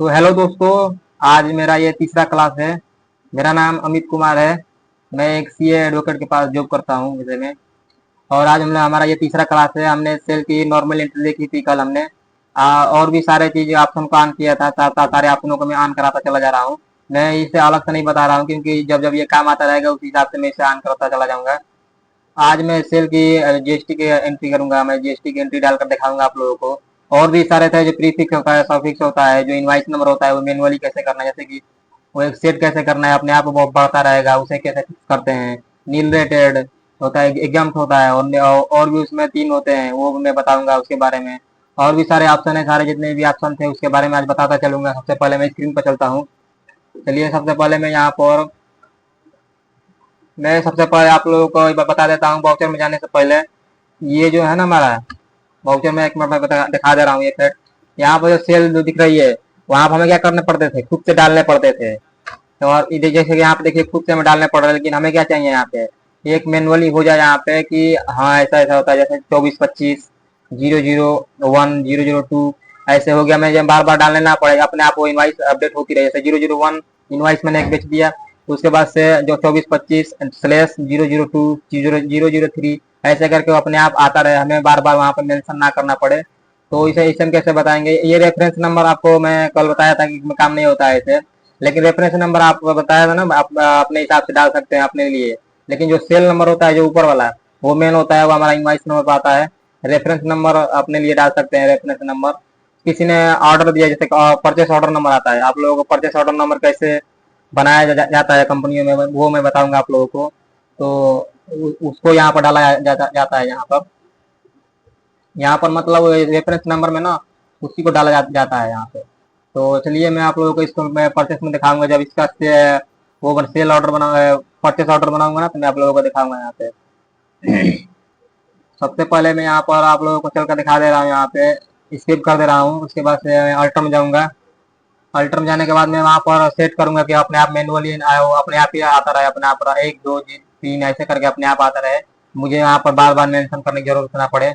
तो हेलो दोस्तों। आज मेरा ये तीसरा क्लास है। मेरा नाम अमित कुमार है। मैं एक सीए एडवोकेट के पास जॉब करता हूँ विषय में। और आज हमने हमारा ये तीसरा क्लास है। हमने सेल की नॉर्मल एंट्री देखी थी कल हमने। और भी सारे चीज ऑप्शन को ऑन किया था। सारे ऑप्शनों को मैं ऑन कराता चला जा रहा हूँ। मैं इसे अलग से नहीं बता रहा हूँ क्योंकि जब जब ये काम आता रहेगा उस हिसाब से मैं इसे ऑन करता चला जाऊंगा। आज मैं सेल की जीएसटी की एंट्री करूंगा। मैं जीएसटी की एंट्री डालकर दिखाऊंगा आप लोगों को। और भी सारे थे जो प्रीफिक्स होता है, सफिक्स होता है, जो इनवाइस नंबर होता है वो मैनुअली कैसे करना है, जैसे कि वो एक सेट कैसे करना है, अपने आप वो बढ़ता रहेगा, उसे कैसे फिक्स करते हैं। नील रेटेड होता है, एग्जाम होता है, और भी उसमें तीन होते हैं, वो मैं बताऊंगा उसके बारे में। और भी सारे ऑप्शन है, सारे जितने भी ऑप्शन थे उसके बारे में आज बताता चलूंगा। सबसे पहले मैं स्क्रीन पर चलता हूँ। चलिए, सबसे पहले मैं सबसे पहले आप लोगों को एक बार बता देता हूँ वाउचर में जाने से पहले। ये जो है ना हमारा वाउचर में, एक मिनट में दिखा दे रहा हूँ ये सेट। यहाँ पर जो सेल जो दिख रही है, वहां पर हमें क्या करने पड़ते थे, खुद से डालने पड़ते थे। तो और इधर जैसे कि यहाँ पे देखिए खुद से हमें डालने पड़ रहा है, लेकिन हमें क्या चाहिए यहाँ पे, एक मैनुअली हो जाए यहाँ पे कि हाँ ऐसा ऐसा होता है, जैसे 2425 001 002 ऐसे हो गया। मैं जब बार बार डालने ना पड़ेगा, अपने आप वो इनवाइस अपडेट होती रहे। जैसे 001 इनवाइस मैंने एक बेच दिया, तो उसके बाद से जो 2425/002 003 ऐसे करके वो अपने आप आता रहे, हमें बार बार वहां पर मेंशन ना करना पड़े। तो इसे हम कैसे बताएंगे। ये रेफरेंस नंबर आपको मैं कल बताया था कि काम नहीं होता है इसे, लेकिन रेफरेंस नंबर आप बताया था ना, आप अपने हिसाब से डाल सकते हैं अपने लिए। लेकिन जो सेल नंबर होता है जो ऊपर वाला, वो मेन होता है, वो हमारा इनवाइस नंबर पर आता है। रेफरेंस नंबर अपने लिए डाल सकते हैं। रेफरेंस नंबर किसी ने ऑर्डर दिया, जैसे परचेस ऑर्डर नंबर आता है, आप लोगों को परचेस ऑर्डर नंबर कैसे बनाया जाता है कंपनियों में, वो मैं बताऊंगा आप लोगों को। तो उसको यहाँ पर डाला जाता है। यहाँ पर मतलब रेफरेंस नंबर में ना उसी को डाला जाता है यहाँ पे। तो चलिए, मैं आप लोगों को इसको मैं परचेस में दिखाऊंगा। जब इसका वो सेल ऑर्डर बना परचेस ऑर्डर बनाऊंगा ना, तो मैं आप लोगों को दिखाऊंगा यहाँ पे। सबसे पहले मैं यहाँ पर आप लोगों को चल कर दिखा दे रहा हूँ। यहाँ पे स्किप कर दे रहा हूँ। उसके बाद से मैं अल्टर में जाऊंगा। अल्टर में जाने के बाद मैं वहाँ पर सेट करूंगा कि अपने आप मैनुअली अपने आप ही आता रहे, अपने आप 1 2 3 ऐसे करके अपने आप आता रहे। मुझे यहाँ पर बार बार मेंशन करने की जरूरत ना पड़े।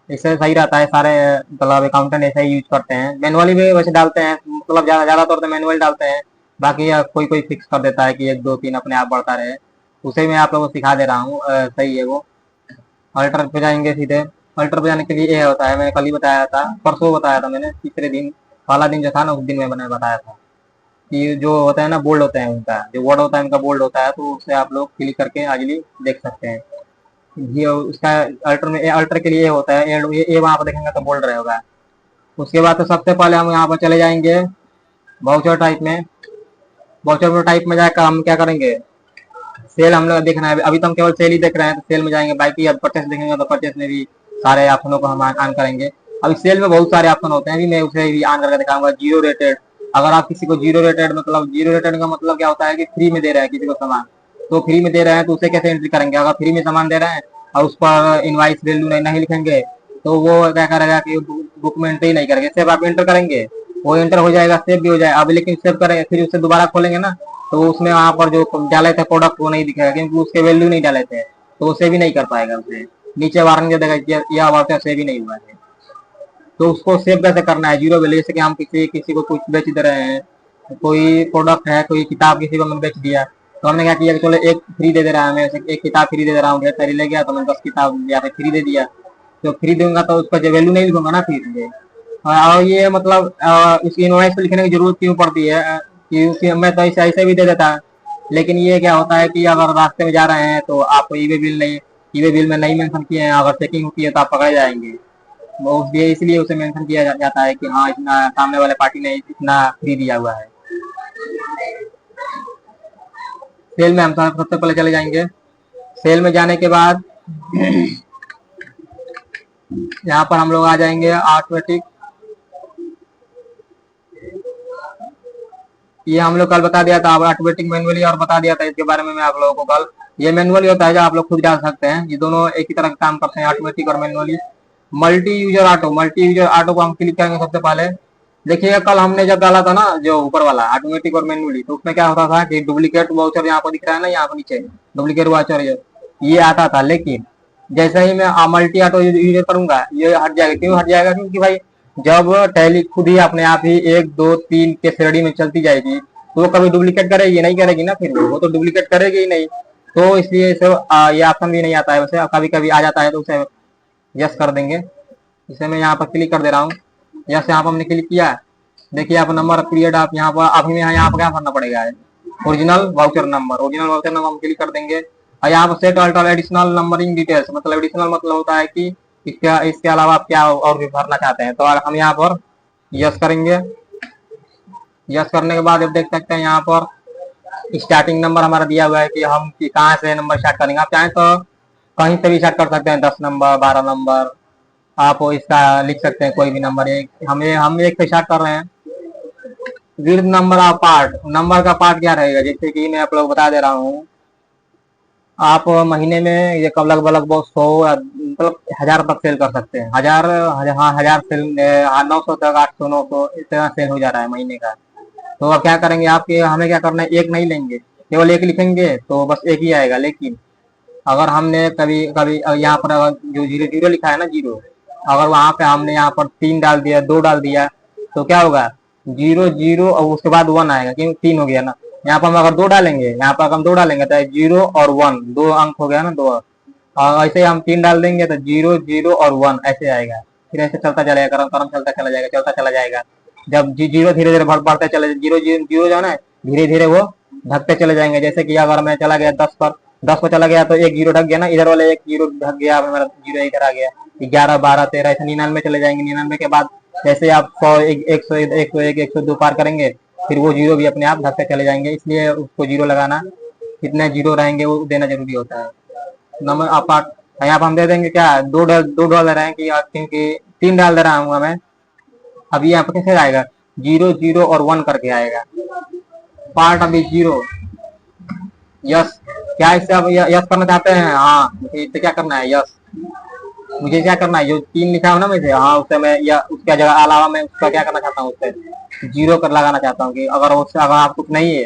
इससे सही रहता है। सारे मतलब अकाउंटेंट ऐसे ही यूज करते हैं, मैनुअली भी वैसे डालते हैं, मतलब ज्यादा तौर पे मैनुअल डालते हैं। बाकी कोई कोई फिक्स कर देता है कि 1 2 3 अपने आप बढ़ता रहे। उसे मैं आप लोगों को सिखा दे रहा हूँ। सही है वो। अल्टर पे जाएंगे सीधे। अल्टर पे जाने के लिए ये होता है, मैंने कल ही बताया था, परसों बताया था मैंने, तीसरे दिन वाला दिन जो था ना, उस दिन में मैंने बताया था कि जो होता है ना बोल्ड होता है उनका, जो वर्ड होता है उनका बोल्ड होता है, तो उससे आप लोग क्लिक करके आजली देख सकते हैं। ये उसका अल्टर में अल्टर के लिए ये होता है, ये वहां पर देखेंगे तो बोल्ड रहेगा। उसके बाद तो सबसे पहले हम यहाँ पर चले जाएंगे वाउचर टाइप में। वाउचर टाइप में जाकर हम क्या करेंगे, सेल हम लोग देखना है। अभी तो हम केवल सेल ही देख रहे हैं, तो सेल में जाएंगे। बाकी अब परचेस देखेंगे तो परचेस में भी सारे ऑप्शनों को हम ऑन करेंगे। अभी सेल में बहुत सारे ऑप्शन होते हैं, अभी मैं उसे भी ऑन करके दिखाऊंगा। जीरो रेटेड, अगर आप किसी को जीरो रेटेड, मतलब जीरो रेटेड का मतलब क्या होता है कि फ्री में दे रहे हैं किसी को सामान। तो फ्री में दे रहे हैं तो उसे कैसे एंट्री करेंगे। अगर फ्री में सामान दे रहे हैं और उस पर इनवाइस वैल्यू नहीं लिखेंगे, तो वो क्या करेगा कि बुक में एंट्री नहीं करेंगे। सिर्फ आप एंटर करेंगे, वो एंटर हो जाएगा, सेव भी हो जाएगा। अब लेकिन सेव करेंगे फिर उसे दोबारा खोलेंगे ना, तो उसमें वहां पर जो डाले थे प्रोडक्ट वो नहीं दिखेगा, क्योंकि उसके वैल्यू नहीं डाले थे, तो उसे भी नहीं कर पाएगा। उसे नीचे वारंटी दे देगा यह वाउचर सेव ही नहीं हुआ है। तो उसको सेव कैसे करना है जीरो वैल्यू। जैसे कि हम किसी किसी को कुछ बेच दे रहे हैं, कोई प्रोडक्ट है, कोई किताब किसी को मैंने बेच दिया, तो हमने क्या किया कि चलो एक फ्री दे दे रहा है, मैं एक किताब फ्री दे रहा हूँ, ढेर सारी ले गया तो मैंने 10 किताब या फिर फ्री दे दिया। तो फ्री दूंगा तो उसका जो वैल्यू नहीं लिखूंगा ना फिर से। और ये मतलब इसकी इनवॉइस पे लिखने की जरूरत क्यों पड़ती है, कि उसकी मैं तो ऐसे ऐसे भी दे देता। लेकिन ये क्या होता है कि अगर रास्ते में जा रहे हैं तो आपको ईवे बिल में नहीं मेंशन किए हैं, अगर चेकिंग होती है तो आप पकड़े जाएंगे। वो इसलिए उसे मेंशन किया जाता है कि हाँ इतना सामने वाले पार्टी ने इतना फ्री दिया हुआ है। सेल में हम सबसे पहले चले जाएंगे। सेल में जाने के बाद यहाँ पर हम लोग आ जाएंगे ऑटोमेटिक। ये हम लोग कल बता दिया था ऑटोमेटिक मैनुअली, और बता दिया था इसके बारे में मैं आप लोगों को कल। ये मैनुअली होता है जो आप लोग खुद डाल सकते हैं, ये दोनों एक ही तरह का काम करते हैं, ऑटोमेटिक और मैनुअली। मल्टी यूजर ऑटो को हम क्लिक करेंगे सबसे पहले। देखिएगा कल हमने जब डाला था ना जो ऊपर वाला ऑटोमेटिक और मैनुअली, तो उसमें क्या होता था कि डुप्लीकेट वाउचर यहाँ पर दिख रहा है ना, यहाँ पर नीचे डुप्लीकेट वाउचर ये आता था। लेकिन जैसे ही मैं मल्टी ऑटो यूज करूंगा ये हट जाएगा। क्यों हट जाएगा, क्योंकि भाई जब टैली खुद ही अपने आप ही 1 2 3 के श्रेणी में चलती जाएगी तो वो कभी डुप्लीकेट करेगी नहीं, करेगी ना, फिर वो तो डुप्लीकेट करेगी ही नहीं। तो इसलिए इसे ये ऑप्शन भी नहीं आता है वैसे, कभी कभी आ जाता है तो उसे यस कर देंगे। इसे मैं यहाँ पर क्लिक कर दे रहा हूँ। यस यहाँ पर हमने क्लिक किया। देखिए आप नंबर पीरियड आप यहाँ पर अभी में यहाँ पर क्या भरना पड़ेगा, original voucher number. Original voucher number हम क्लिक कर देंगे और यहाँ पर set alter additional numbering details, मतलब एडिशनल मतलब होता है कि इसके अलावा आप क्या और भी भरना चाहते हैं। तो हम यहाँ पर यस करेंगे। यस करने के बाद आप देख सकते हैं यहाँ पर स्टार्टिंग नंबर हमारा दिया हुआ है कि हम कहाँ से नंबर स्टार्ट करेंगे। आप चाहें तो कहीं से भी स्टार्ट कर सकते हैं, 10 नंबर 12 नंबर आप इसका लिख सकते हैं, कोई भी नंबर। हम एक से स्टार्ट कर रहे हैं। With number of part, number का पार्ट क्या रहेगा, जैसे कि मैं आप लोग बता दे रहा हूँ। आप महीने में ये कब लगभग लगभग 100 मतलब 1000 तक सेल कर सकते हैं। 1000, हाँ 1000 सेल, 900 तक, 800 900 इस तरह सेल हो जा रहा है महीने का। तो अब क्या करेंगे आपके, हमें क्या करना है, एक नहीं लेंगे, केवल एक लिखेंगे तो बस एक ही आएगा। लेकिन अगर हमने कभी कभी यहाँ पर अगर जो 0 0 लिखा है ना, 0, अगर वहां पे हमने यहाँ पर 3 डाल दिया, 2 डाल दिया तो क्या होगा, 0 0 और उसके बाद 1 आएगा, क्योंकि 3 हो गया ना। यहाँ पर हम अगर 2 डालेंगे, यहाँ पर हम 2 डालेंगे तो 0 और 1 2 अंक हो गया ना, 2। और ऐसे हम 3 डाल देंगे तो 0 0 और 1 ऐसे आएगा। फिर ऐसे चलता चलेगा, क्रम क्रम चलता चला जाएगा, चलता चला जाएगा। जब 0 धीरे धीरे बढ़ते चले, 0 0 0 जो है ना, धीरे धीरे वो ढकते चले जाएंगे। जैसे कि अगर मैं चला गया 10 पर, 10 पर चला गया तो एक 0 ढक गया ना, इधर वाले एक 0 ढक गया, मेरा 0 इधर आ गया। 11 12 13 ऐसे 99 चले जाएंगे। 99 के बाद जैसे आप 100 101 101 102 पार करेंगे, फिर वो 0 भी अपने आप ढकते चले जाएंगे। इसलिए उसको 0 लगाना, कितने 0 रहेंगे वो देना जरूरी होता है। नंबर आप यहाँ पर हम दे देंगे क्या, 2 रहे हैं कि क्योंकि 3 डाल दे रहा हूँ मैं। अभी यहाँ पर कैसे आएगा, 0 0 और 1 करके आएगा। पार्ट अभी 0। यस, क्या इससे आप यस करना चाहते हैं? हाँ, मुझे इससे क्या करना है, यस। मुझे क्या करना है, जो 3 लिखा है ना मुझे, हाँ उससे मैं या उसका जगह अलावा मैं उसका क्या करना चाहता हूँ, उससे 0 कर लगाना चाहता हूँ कि अगर उससे अगर आप कुछ नहीं है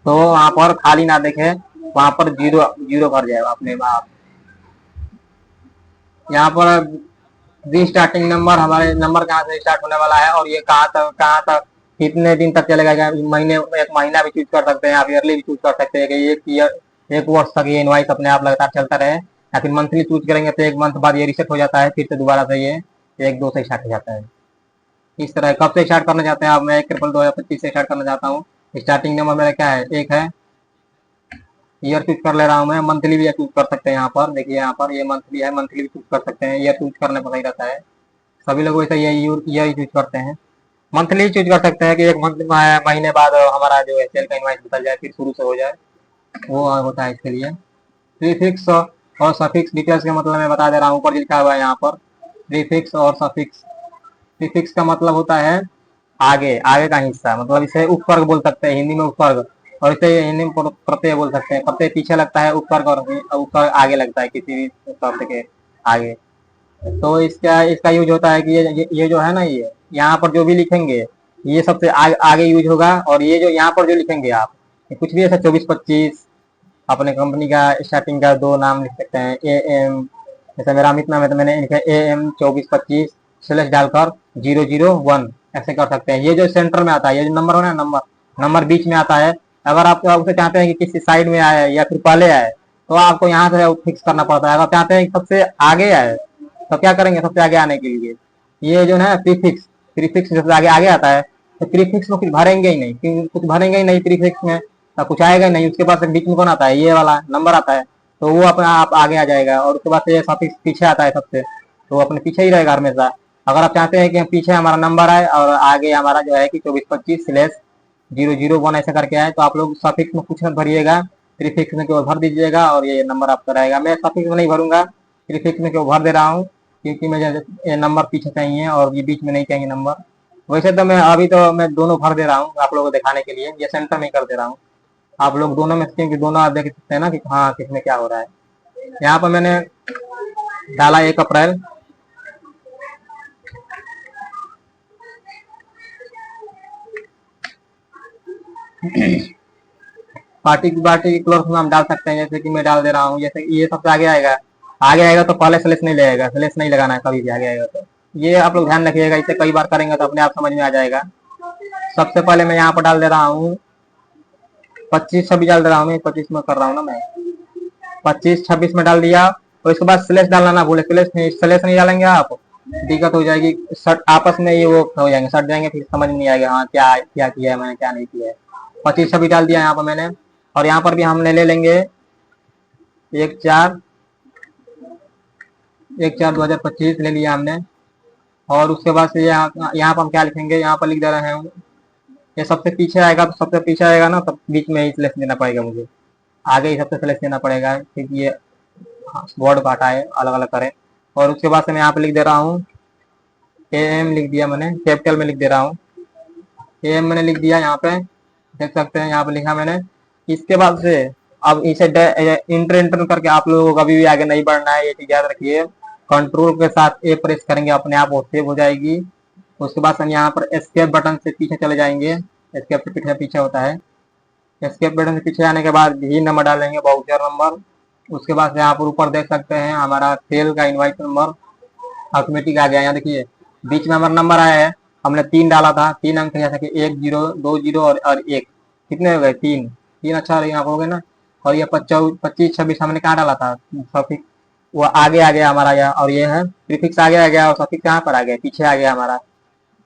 तो वहां पर खाली ना देखे, वहां पर 0 0 भर जाएगा अपने आप। यहाँ पर स्टार्टिंग नंबर, हमारे नंबर कहाँ से स्टार्ट होने वाला है और ये कहाँ तक कितने दिन तक चलेगा। महीने, एक महीना भी चूज कर सकते हैं आप, ईयरली भी चूज कर सकते हैं कि एक ईयर 1 वर्ष तक ये इनवाइस अपने आप लगातार चलता रहे। या फिर मंथली चूज करेंगे तो 1 मंथ बाद ये रिसेट हो जाता है, फिर से दोबारा से ये 1 2 से स्टार्ट हो जाता है। इस तरह कब से स्टार्ट करना चाहते हैं आप? मैं 1 अप्रैल 2025 से स्टार्ट करना चाहता हूँ। स्टार्टिंग नंबर मेरा क्या है, 1 है। ईयर चूज कर ले रहा हूँ मैं। मंथली भी चूज कर सकते हैं, यहाँ पर देखिए, यहाँ पर ये मंथली है, मंथली भी चूज कर सकते हैं। ईयर चूज करने पर सही रहता है, सभी लोग वैसे ये ईयर चूज करते हैं। मंथली चूज कर सकते हैं कि 1 महीने बाद हमारा जो है सेल का इनवाइस बदल जाए, फिर शुरू से हो जाए, वो होता है इसके लिए। प्रीफिक्स और सफिक्स डिटेल्स का मतलब मैं बता दे रहा हूँ, ऊपर लिखा हुआ है यहाँ पर प्रीफिक्स और सफिक्स। प्रीफिक्स का मतलब होता है आगे, आगे का हिस्सा, मतलब इसे उपसर्ग बोल सकते हैं हिंदी में, उपसर्ग। और इसे हिंदी में प्रत्यय बोल सकते हैं। प्रत्यय पीछे लगता है, उपसर्ग और उपसर्ग आगे लगता है किसी भी शब्द के आगे। तो इसका यूज होता है कि ये जो है ना, ये यहाँ पर जो भी लिखेंगे ये सबसे आगे यूज होगा। और ये जो यहाँ पर जो लिखेंगे आप, कुछ भी ऐसा 24 25 अपने कंपनी का स्टार्टिंग का 2 नाम लिख सकते हैं। AM, जैसे मेरा अमित नाम है तो मैंने लिखा AM 24 25 स्लैश डालकर 001 ऐसे कर सकते हैं। ये जो सेंटर में आता है, ये जो नंबर हो ना, नंबर बीच में आता है। अगर आप उसे चाहते हैं कि किसी साइड में आए या फिर पहले आए तो आपको यहाँ से फिक्स करना पड़ता है। अगर चाहते हैं कि सबसे आगे आए तो क्या करेंगे, सबसे आगे आने के लिए ये जो है प्रीफिक्स, प्रीफिक्स सबसे आगे आगे आता है। तो प्रीफिक्स में कुछ भरेंगे ही नहीं, कुछ भरेंगे ही नहीं प्रीफिक्स में, तो कुछ आएगा नहीं। उसके बाद बीच में कौन आता है, ये वाला नंबर आता है, तो वो अपना आप आगे आ जाएगा। और उसके बाद से सफिक्स पीछे आता है सबसे, तो वो अपने पीछे ही रहेगा हमेशा। अगर आप चाहते हैं कि पीछे हमारा नंबर आए और आगे हमारा जो है कि 24 25 स्लैश 001 ऐसा करके आए, तो आप लोग सफिक्स में कुछ मत भरिएगा, प्रीफिक्स में केवल भर दीजिएगा और ये नंबर आपका रहेगा। मैं सफिक्स में नहीं भरूंगा, प्रीफिक्स में केवल भर दे रहा हूँ, क्योंकि मुझे ये नंबर पीछे चाहिए और ये बीच में नहीं चाहिए नंबर। वैसे तो मैं अभी तो मैं दोनों भर दे रहा हूँ आप लोगों को दिखाने के लिए, ये सेंटर में कर दे रहा हूँ। आप लोग दोनों में, क्योंकि दोनों आप देख सकते हैं ना कि हाँ किसमें क्या हो रहा है। यहाँ पर मैंने डाला 1 अप्रैल, पार्टिकुलर नाम डाल सकते हैं, जैसे कि मैं डाल दे रहा हूँ। जैसे ये सबसे आगे आएगा, आगे आएगा तो पहले स्लेश नहीं लगेगा, स्लेश नहीं लगाना है कभी भी आगे आएगा तो। ये आप लोग ध्यान रखिएगा, इसे कई बार करेंगे तो अपने आप समझ में आ जाएगा। सबसे पहले मैं यहाँ पर डाल दे रहा हूँ 25-26 डाल दे रहा हूँ, मैं 25 में कर रहा हूँ ना मैं, 25-26 में डाल दिया। और इसके बाद स्लेश डालना ना भूले, स्लेश नहीं डालेंगे आप दिक्कत हो जाएगी, सट आपस में ये वो हो जाएंगे, सट जाएंगे, फिर समझ नहीं आएगा हाँ क्या क्या किया है मैंने क्या नहीं किया है। 25-26 डाल दिया यहाँ पर मैंने। और यहाँ पर भी हमने ले लेंगे 1/4/2025 ले लिया हमने। और उसके बाद से यहाँ पर हम क्या लिखेंगे, यहाँ पर लिख दे रहे हैं ये सबसे पीछे आएगा, तो सबसे पीछे आएगा ना, तब बीच में ही स्लेश देना पड़ेगा मुझे, आगे ही सबसे स्लेश देना पड़ेगा, क्योंकि ये वर्ड को हटाए अलग अलग करें। और उसके बाद से मैं यहाँ पे लिख दे रहा हूँ AM लिख दिया मैंने, कैपिटल में लिख दे रहा हूँ, AM मैंने लिख दिया यहाँ पे, देख सकते हैं यहाँ पे लिखा मैंने। इसके बाद से अब इसे इंटर करके आप लोगों को कभी भी आगे नहीं बढ़ना है, ये चीज याद रखिए। कंट्रोल के साथ A प्रेस करेंगे, अपने आप वो सेव हो जाएगी। उसके बाद हम यहाँ पर एस्केप बटन से पीछे चले जाएंगे, एस्केप से पीछे पीछे होता है, एस्केप बटन से पीछे आने के बाद भी नंबर डालेंगे, वाउचर नंबर। उसके बाद से यहाँ पर ऊपर देख सकते हैं हमारा सेल का इनवाइस नंबर ऑटोमेटिक आ गया। यहाँ देखिए बीच में हमारा नंबर आया है, हमने 3 डाला था, 3 अंक, जैसे कि 1 0 2 0 और 1, कितने हो गए 3 3। अच्छा यहाँ पर हो गए ना। और ये 25-26 हमने कहाँ डाला था, सफिक्स वो आगे आ गया हमारा यहाँ, और ये है प्रीफिक्स आगे आ गया, और सफिक्स कहाँ पर आ गया, पीछे आ गया हमारा।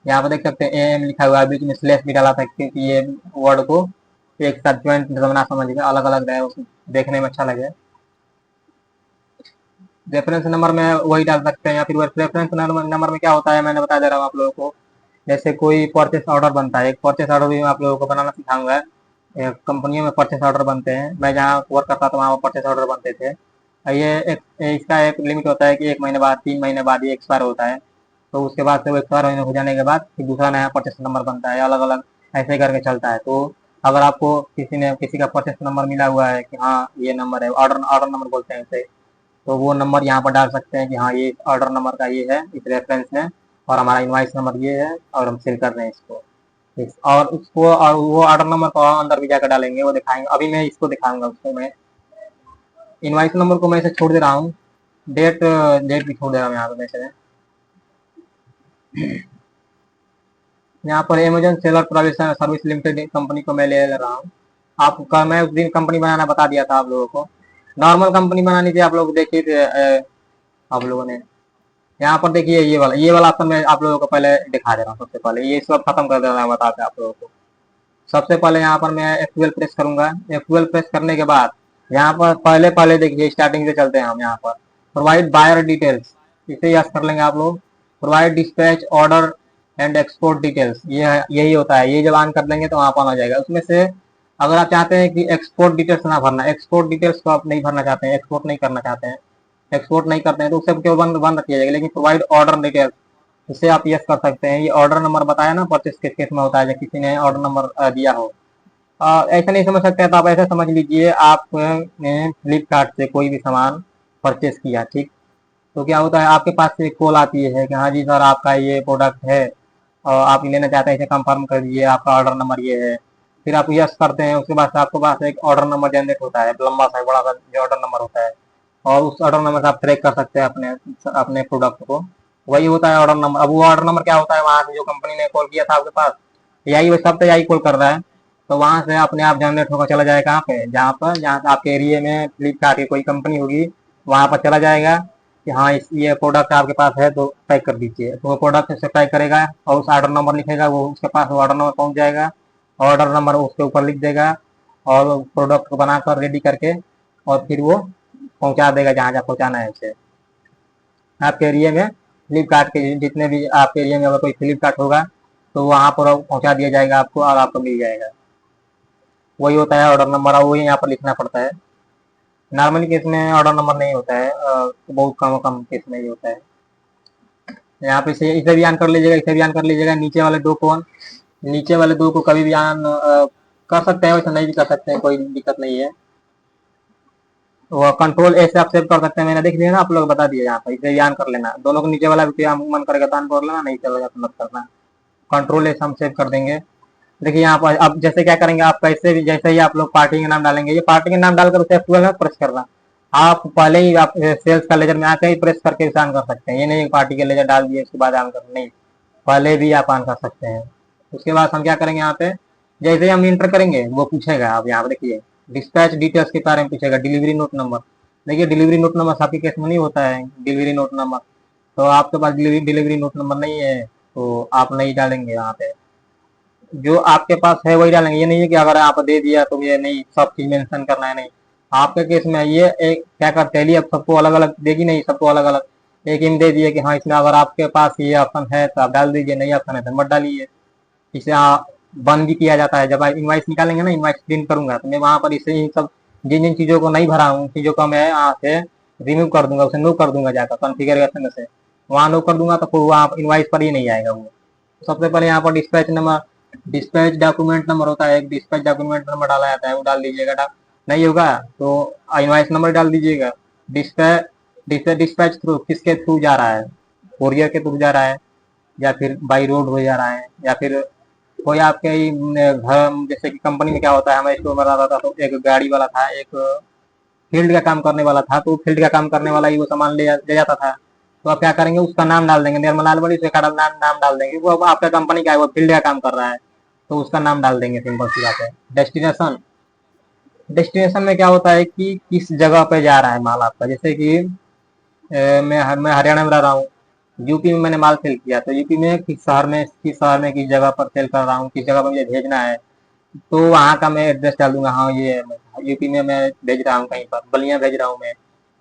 यहाँ पर देख सकते हैं AM लिखा हुआ है, बीच में स्लेश भी डाला था, क्योंकि ये वर्ड को एक साथ ज्वाइंट ना समझ गया, अलग अलग रहे, देखने में अच्छा लगे। रेफरेंस नंबर में वही डाल सकते हैं, या फिर रेफरेंस नंबर में क्या होता है मैंने बता दे रहा हूँ आप लोगों को। जैसे कोई परचेस ऑर्डर बनता है, एक परचेस ऑर्डर भी मैं आप लोगों को बनाना सिखाऊंगा। कंपनियों में परचेस ऑर्डर बनते हैं, मैं जहाँ वर्क करता था वहाँ परचेस ऑर्डर बनते थे। ये इसका एक लिमिट होता है कि 1 महीने बाद 3 महीने बाद ये एक्सपायर होता है, तो उसके बाद से वो एक्सपायर हो जाने के बाद फिर दूसरा नया परचेस नंबर बनता है, अलग अलग ऐसे करके चलता है। तो अगर आपको किसी का परचेस नंबर मिला हुआ है कि हाँ ये नंबर है, ऑर्डर ऑर्डर नंबर बोलते हैं इसे, तो वो नंबर यहाँ पर डाल सकते हैं कि हाँ ये ऑर्डर नंबर का ये है इस रेफरेंस में, और हमारा इनवाइस नंबर ये है, और हम सेल कर रहे हैं इसको। और उसको और वो ऑर्डर नंबर को अंदर भी जाकर डालेंगे, वो दिखाएंगे, अभी मैं इसको दिखाऊंगा। उसको मैं इनवाइस नंबर को मैं इसे छोड़ दे रहा हूँ, डेट डेट भी छोड़ दे रहा हूँ यहाँ पे वैसे। यहाँ पर Amazon seller provision service limited company को मैं ले रहा हूँ। आपका मैं उस दिन कंपनी बनाना बता दिया था आप लोगों को, नॉर्मल कंपनी बनानी थी, आप लोग देखिए थे आप लोगों ने। यहाँ पर देखिए ये वाला ऑप्शन मैं आप लोगों को पहले दिखा दे रहा हूँ। सबसे पहले ये सब खत्म कर दे रहा हूँ, बताते आप लोगों को। सबसे पहले यहाँ पर मैं F12 प्रेस करूंगा, F12 प्रेस करने के बाद यहाँ पर पहले पहले देखिए स्टार्टिंग से चलते हैं हम। यहाँ पर प्रोवाइड बायर डिटेल्स, इसे याद कर लेंगे आप लोग। Provide dispatch order and export details, ये यही होता है, ये जब ऑन कर देंगे तो वहाँ पर आ जाएगा। उसमें से अगर आप चाहते हैं कि एक्सपोर्ट डिटेल्स ना भरना, एक्सपोर्ट डिटेल्स को आप नहीं भरना चाहते हैं, एक्सपोर्ट नहीं करना चाहते हैं, एक्सपोर्ट नहीं करते हैं, तो उससे केवल बंद रखिए जाएगा। लेकिन प्रोवाइड ऑर्डर डिटेल्स, इसे आप यस कर सकते हैं। ये ऑर्डर नंबर बताया ना, परचेस किस केस में होता है जब किसी ने ऑर्डर नंबर दिया हो। ऐसा नहीं समझ सकते हैं तो आप ऐसा समझ लीजिए, आपने फ्लिपकार्ट से कोई भी सामान परचेस किया, ठीक, तो क्या होता है आपके पास से एक कॉल आती है कि हाँ जी सर आपका ये प्रोडक्ट है और आप लेना चाहते हैं, इसे कंफर्म कर दीजिए, आपका ऑर्डर नंबर ये है। फिर आप यस करते हैं, उसके बाद से आपके पास एक ऑर्डर नंबर जनरेट होता है, लंबा सा बड़ा सा जो ऑर्डर नंबर होता है, और उस ऑर्डर नंबर से आप ट्रैक कर सकते हैं अपने अपने प्रोडक्ट को। वही होता है ऑर्डर नंबर। अब वो ऑर्डर नंबर क्या होता है, वहां से जो कंपनी ने कॉल किया था आपके पास, यही सब तो यही कॉल कर रहा है, तो वहां से अपने आप जनरेट होकर चला जाएगा कहाँ पे, जहाँ से आपके एरिया में फ्लिपकार्ट की कोई कंपनी होगी, वहां पर चला जाएगा कि हाँ ये प्रोडक्ट आपके पास है तो पैक कर दीजिए। तो वो प्रोडक्ट से पैक करेगा और उस ऑर्डर नंबर लिखेगा, वो उसके पास वो ऑर्डर नंबर पहुंच जाएगा, ऑर्डर नंबर उसके ऊपर लिख देगा और प्रोडक्ट को बनाकर रेडी करके और फिर वो पहुंचा देगा जहाँ जहाँ पहुंचाना है उसे। आपके एरिया में फ्लिपकार्ट के जितने भी आपके एरिया में अगर कोई फ्लिपकार्ट होगा तो वहाँ पर पहुंचा दिया जाएगा आपको और आपको मिल जाएगा। वही होता है ऑर्डर नंबर, और वही यहाँ पर लिखना पड़ता है। नॉर्मली केस में ऑर्डर नंबर नहीं होता है, तो बहुत कम कम केस में ही होता है। यहाँ पे इसे भी ऑन कर लीजिएगा, इसे भी ऑन कर लीजिएगा। नीचे वाले दो को कभी भी ऑन कर सकते हैं, वैसे नहीं भी कर सकते हैं, कोई दिक्कत नहीं है। वो कंट्रोल ए से आप सेव कर सकते हैं, मैंने देख लिया ना आप लोग बता दिए। यहाँ पर इसे भी ऑन कर लेना, दोनों को नीचे वाला भी मन करेगा तो ऑन कर लेना, नहीं चलेगा तो मत करना। कंट्रोल ए से हम सेव कर देंगे। देखिए यहाँ पर अब जैसे क्या करेंगे, आप कैसे भी जैसे ही आप लोग पार्टी का नाम डालेंगे, ये पार्टी का नाम डालकर उसे F12 में प्रेस करना, आप पहले ही आप सेल्स का लेजर में आके ही प्रेस करके ऑन कर सकते हैं। ये नहीं पार्टी के लेजर डाल दिए उसके बाद ऑन कर, नहीं, पहले भी आप ऑन कर सकते हैं। उसके बाद हम क्या करेंगे, यहाँ पे जैसे ही हम इंटर करेंगे वो पूछेगा, आप यहाँ पे देखिए डिस्पैच डिटेल्स के बारे में पूछेगा, डिलीवरी नोट नंबर। देखिए डिलीवरी नोट नंबर आपके केस में नहीं होता है डिलीवरी नोट नंबर, तो आपके पास डिलीवरी नोट नंबर नहीं है तो आप नहीं डालेंगे यहाँ पे। जो आपके पास है वही डालेंगे। ये नहीं है कि अगर आप दे दिया तो ये नहीं सब चीज मेंशन करना है, नहीं। आपके केस में ये एक क्या करते हैं, अब सबको अलग अलग देगी, नहीं सबको अलग अलग एक इन दे दिए कि हाँ इसमें अगर आपके पास ये ऑप्शन है तो आप डाल दीजिए, नहीं ऑप्शन है तो मत डालिए। इसे बंद भी किया जाता है। जब आप इनवाइस निकालेंगे ना, इनवाइस प्रिंट करूंगा तो मैं वहां पर इसे इन सब जिन जिन चीजों को नहीं भरा हूँ चीजों को मैं यहाँ से रिमूव कर दूंगा, उसे नो कर दूंगा जाकर कॉन्फ़िगरेशन से, वहां नो कर दूंगा तो फिर वहाँ इनवाइस पर ही नहीं आएगा वो। सबसे पहले यहाँ पर dispatch number, dispatch document number होता है, एक डिस्पैच डॉक्यूमेंट नंबर डाला जाता है, वो डाल दीजिएगा। नहीं होगा तो इनवाइस नंबर डाल दीजिएगा। डिस्पैच थ्रू किसके थ्रू जा रहा है, कोरियर के थ्रू जा रहा है या फिर बाई रोड हो जा रहा है, या फिर कोई आपके ही घर, जैसे कि कंपनी में क्या होता है, हमारे स्टोर में रहता था तो एक गाड़ी वाला था, एक फील्ड का काम करने वाला था, तो फील्ड का काम करने वाला ही वो सामान ले जाता था। तो आप क्या करेंगे, उसका नाम डाल देंगे, निर्मलाल बड़ी से नाम डाल देंगे, वो आपका कंपनी का है, वो फील्ड का काम कर रहा है तो उसका नाम डाल देंगे, सिंपल सी बात है। डेस्टिनेशन, डेस्टिनेशन में क्या होता है कि किस जगह पे जा रहा है माल आपका, जैसे कि मैं हरियाणा में रह रहा हूँ, यूपी में मैंने माल सेल किया तो यूपी में किस शहर में किस जगह पर सेल कर रहा हूँ, किस जगह पर मुझे भेजना है, तो वहाँ का मैं एड्रेस डाल दूंगा। हाँ ये यूपी में मैं भेज रहा हूँ, कहीं पर बलिया भेज रहा हूँ मैं,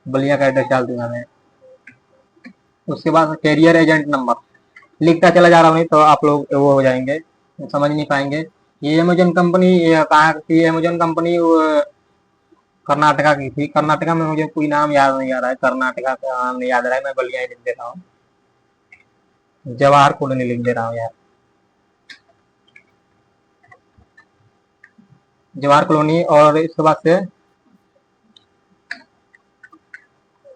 बलिया का एड्रेस डाल दूंगा मैं। उसके बाद कैरियर एजेंट नंबर लिखता चला जा रहा हूँ, नहीं तो आप लोग वो हो जाएंगे, समझ नहीं पाएंगे। ये अमेजन कंपनी कहाँ की, अमेजन कंपनी कर्नाटका की थी। कर्नाटका में मुझे कोई नाम याद नहीं आ रहा है, कर्नाटका का नाम नहीं याद आ रहा है, मैं बलिया ही लिख दे रहा हूँ, जवाहर कॉलोनी लिख दे रहा हूँ यार, जवाहर कॉलोनी। और इसके बाद से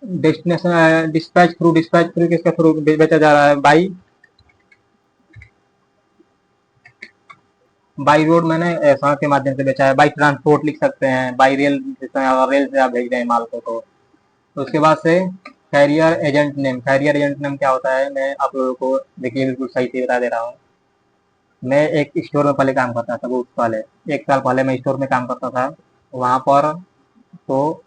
डेस्टिनेशन डिस्पैच थ्रू किसके थ्रू बेचा जा रहा है, बाई रोड मैंने सड़क के माध्यम से बेचा है, बाई ट्रांसपोर्ट लिख सकते हैं, बाई रेल, अगर रेल से आप भेज रहे हैं माल को तो उसके बाद से carrier agent name, carrier agent name क्या होता है, मैं आप लोगों को देखिए बिल्कुल सही से बता दे रहा हूँ। मैं एक स्टोर में पहले काम करता था, बहुत पहले 1 साल पहले मैं स्टोर में काम करता था वहां पर। तो